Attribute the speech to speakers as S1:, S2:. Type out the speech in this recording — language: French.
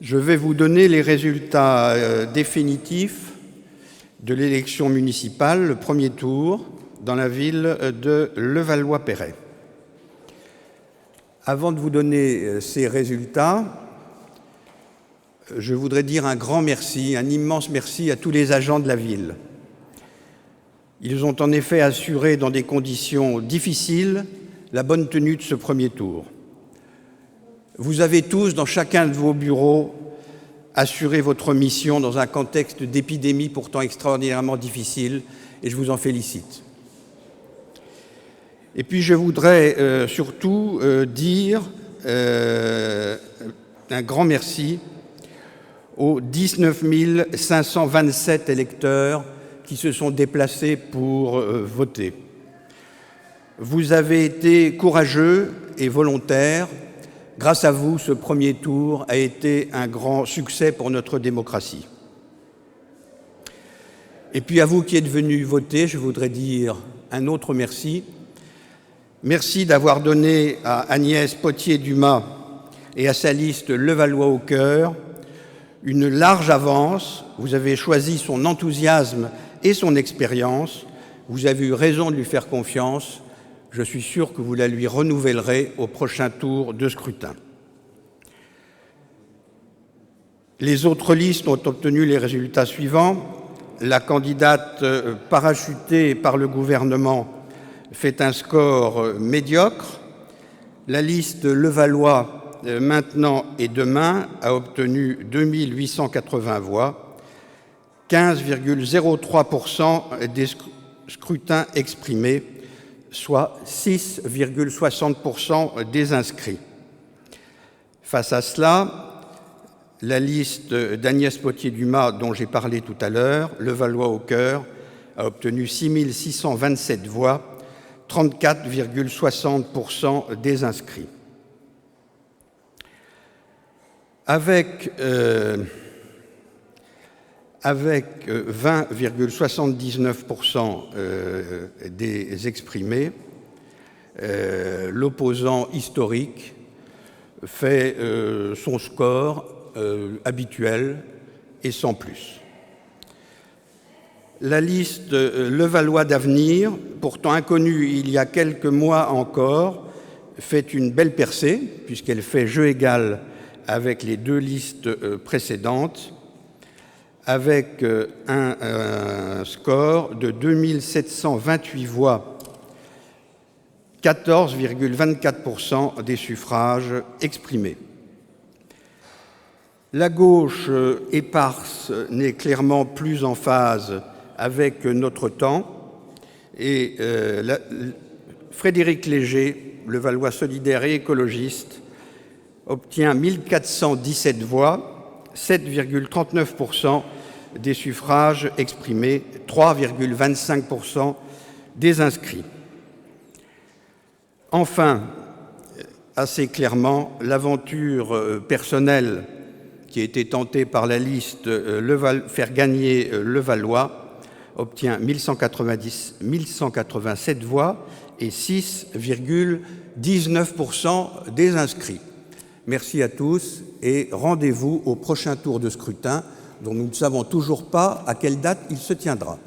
S1: Je vais vous donner les résultats définitifs de l'élection municipale, le premier tour, dans la ville de Levallois-Perret. Avant de vous donner ces résultats, je voudrais dire un grand merci, un immense merci à tous les agents de la ville. Ils ont en effet assuré dans des conditions difficiles la bonne tenue de ce premier tour. Vous avez tous, dans chacun de vos bureaux, assuré votre mission dans un contexte d'épidémie pourtant extraordinairement difficile, et je vous en félicite. Et puis je voudrais surtout dire un grand merci aux 19 527 électeurs qui se sont déplacés pour voter. Vous avez été courageux et volontaires. Grâce à vous, ce premier tour a été un grand succès pour notre démocratie. Et puis à vous qui êtes venus voter, je voudrais dire un autre merci. Merci d'avoir donné à Agnès Potier-Dumas et à sa liste Levallois au cœur une large avance. Vous avez choisi son enthousiasme et son expérience. Vous avez eu raison de lui faire confiance. Je suis sûr que vous la lui renouvellerez au prochain tour de scrutin. Les autres listes ont obtenu les résultats suivants. La candidate parachutée par le gouvernement fait un score médiocre. La liste Levallois maintenant et demain a obtenu 2880 voix, 15,03% des scrutins exprimés, soit 6,60% des inscrits. Face à cela, la liste d'Agnès Potier-Dumas, dont j'ai parlé tout à l'heure, Levallois au cœur, a obtenu 6 627 voix, 34,60% des inscrits. Avec 20,79% des exprimés, l'opposant historique fait son score habituel et sans plus. La liste Levallois d'avenir, pourtant inconnue il y a quelques mois encore, fait une belle percée, puisqu'elle fait jeu égal avec les deux listes précédentes, avec un score de 2728 voix, 14,24% des suffrages exprimés. La gauche éparse n'est clairement plus en phase avec notre temps et Frédéric Léger, Levallois solidaire et écologiste, obtient 1417 voix, 7,39% des suffrages exprimés, 3,25% des inscrits. Enfin, assez clairement, l'aventure personnelle qui a été tentée par la liste faire gagner Levallois obtient 1187 voix et 6,19% des inscrits. Merci à tous et rendez-vous au prochain tour de scrutin dont nous ne savons toujours pas à quelle date il se tiendra.